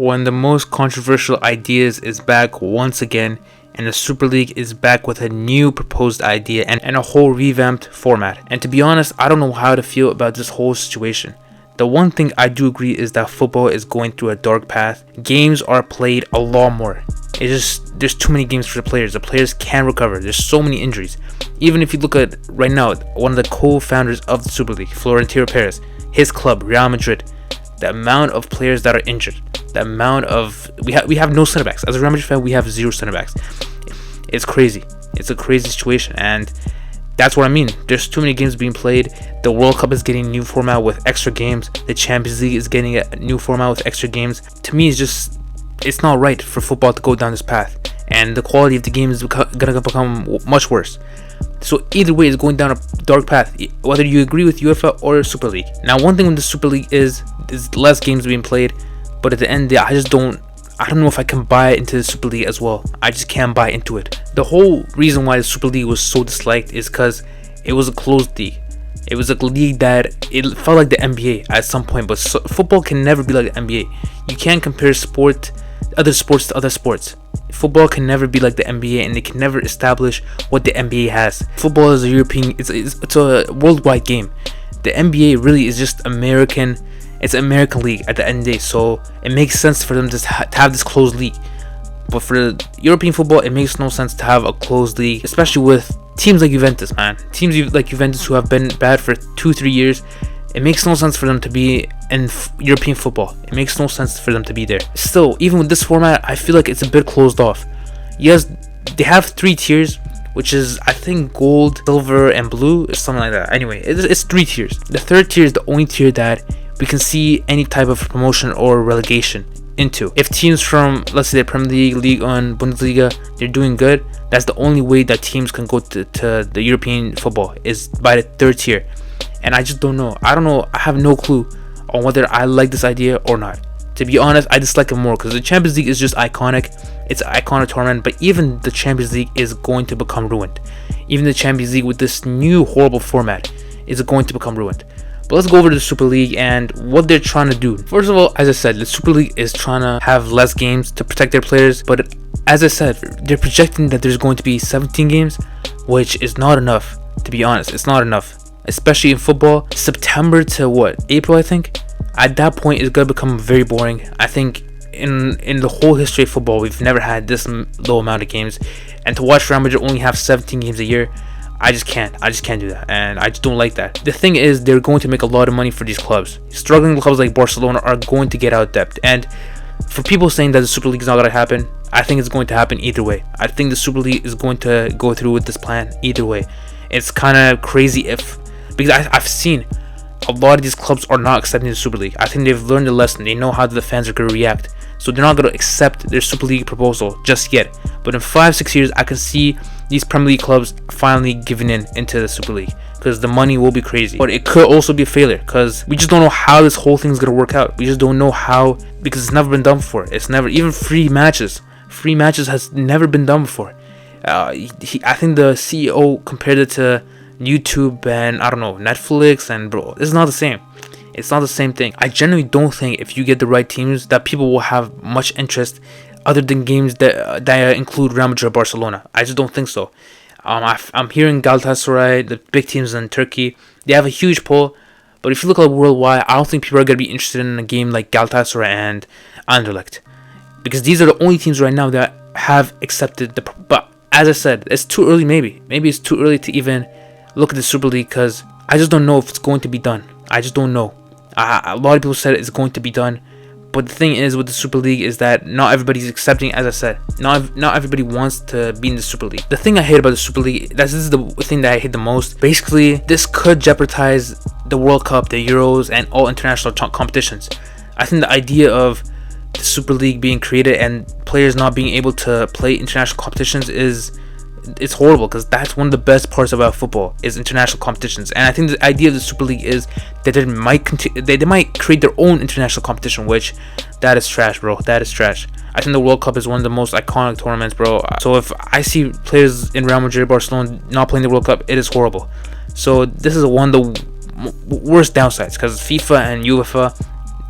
One of the most controversial ideas is back once again, and the Super League is back with a new proposed idea and a whole revamped format. And to be honest, I don't know how to feel about this whole situation. The one thing I do agree is that football is going through a dark path. Games are played a lot more. There's too many games for the players. The players can't recover. There's so many injuries. Even if you look at right now, one of the co-founders of the Super League, Florentino Perez, his club, Real Madrid, the amount of players that are injured, the amount of we have no center backs. As a Real Madrid fan, we have zero center backs. It's crazy. It's a crazy situation, and that's what I mean. There's too many games being played. The World Cup is getting a new format with extra games. The Champions League is getting a new format with extra games. To me, it's not right for football to go down this path, and the quality of the game is gonna become much worse. So either way, it's going down a dark path, whether you agree with UEFA or Super League. Now, one thing with the Super League is less games being played, but at the end, I don't know if I can buy into the Super League as well. I just can't buy into it. The whole reason why the Super League was so disliked is because it was a closed league. It was a league that it felt like the NBA at some point, but football can never be like the NBA. You can't compare other sports to other sports. Football can never be like the NBA, and they can never establish what the NBA has. Football is a European, it's a worldwide game. The NBA really is just American. It's an American league at the end of the day, so it makes sense for them to have this closed league. But for European football, it makes no sense to have a closed league, especially with teams like Juventus, man. Teams like Juventus who have been bad for 2-3 years. It makes no sense for them to be in European football. It makes no sense for them to be there. Still, even with this format, I feel like it's a bit closed off. Yes, they have 3 tiers, which is, I think, gold, silver, and blue, or something like that. Anyway, it's 3 tiers. The 3rd tier is the only tier that we can see any type of promotion or relegation into. If teams from, let's say, the Premier League, Ligue 1, Bundesliga, they're doing good, that's the only way that teams can go to the European football, is by the 3rd tier. And I just don't know. I have no clue on whether I like this idea or not. To be honest, I dislike it more because the Champions League is just iconic. It's an iconic tournament, but even the Champions League is going to become ruined. Even the Champions League with this new horrible format is going to become ruined. But let's go over to the Super League and what they're trying to do. First of all, as I said, the Super League is trying to have less games to protect their players. But as I said, they're projecting that there's going to be 17 games, which is not enough. To be honest, it's not enough. Especially in football, September to April, I think. At that point, it's going to become very boring. I think in the whole history of football, we've never had this low amount of games. And to watch Real Madrid only have 17 games a year, I just can't do that, and I just don't like that. The thing is, they're going to make a lot of money for these clubs. Struggling clubs like Barcelona are going to get out of debt, and for people saying that the Super League is not going to happen, I think it's going to happen either way. I think the Super League is going to go through with this plan either way. It's kind of crazy because I've seen a lot of these clubs are not accepting the Super League. I think they've learned the lesson. They know how the fans are going to react, so they're not going to accept their Super League proposal just yet. But in 5-6 years, I can see these Premier League clubs finally giving into the Super League because the money will be crazy. But it could also be a failure because we just don't know how this whole thing is going to work out. We just don't know how, because it's never been done before. It's never, even free matches has never been done before. I think the CEO compared it to YouTube and, I don't know, Netflix, and bro, it's not the same. It's not the same thing. I genuinely don't think if you get the right teams that people will have much interest other than games that include Real Madrid or Barcelona. I just don't think so. I'm hearing Galatasaray, the big teams in Turkey, they have a huge pull. But if you look at worldwide, I don't think people are going to be interested in a game like Galatasaray and Anderlecht. Because these are the only teams right now that have accepted the... But as I said, it's too early maybe. Maybe it's too early to even look at the Super League because I just don't know if it's going to be done. I just don't know. A lot of people said it's going to be done. But the thing is with the Super League is that not everybody's accepting, as I said. Not everybody wants to be in the Super League. The thing I hate about the Super League, this is the thing that I hate the most. Basically, this could jeopardize the World Cup, the Euros, and all international competitions. I think the idea of the Super League being created and players not being able to play international competitions it's horrible because that's one of the best parts about football is international competitions. And I think the idea of the Super League is that they might create their own international competition, which that is trash, bro. That is trash. I think the World Cup is one of the most iconic tournaments, bro. So if I see players in Real Madrid, Barcelona not playing the World Cup, it is horrible. So this is one of the worst downsides because FIFA and UEFA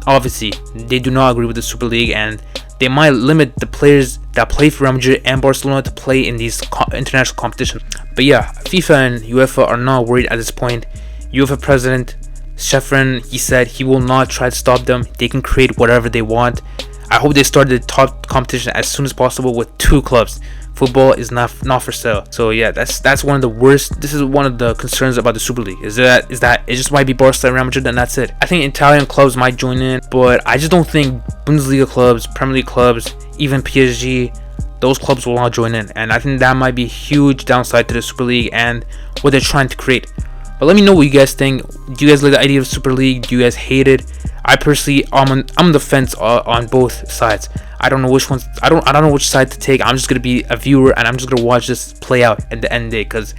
obviously they do not agree with the Super League, and they might limit the players that play for Real Madrid and Barcelona to play in these international competitions. But yeah, FIFA and UEFA are not worried at this point. UEFA president Shefrin, he said he will not try to stop them. They can create whatever they want. I hope they start the top competition as soon as possible with 2 clubs. Football is not for sale. So yeah, that's one of the worst. This is one of the concerns about the Super League. Is that it just might be Barca and Real Madrid, and that's it. I think Italian clubs might join in, but I just don't think Bundesliga clubs, Premier League clubs, even PSG, those clubs will not join in. And I think that might be a huge downside to the Super League and what they're trying to create. But let me know what you guys think. Do you guys like the idea of Super League? Do you guys hate it? I personally, I'm on the fence on both sides. I don't know which ones. I don't know which side to take. I'm just gonna be a viewer and I'm just gonna watch this play out at the end of the day, because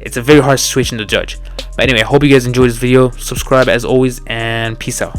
it's a very hard situation to judge. But anyway, I hope you guys enjoyed this video. Subscribe as always, and peace out.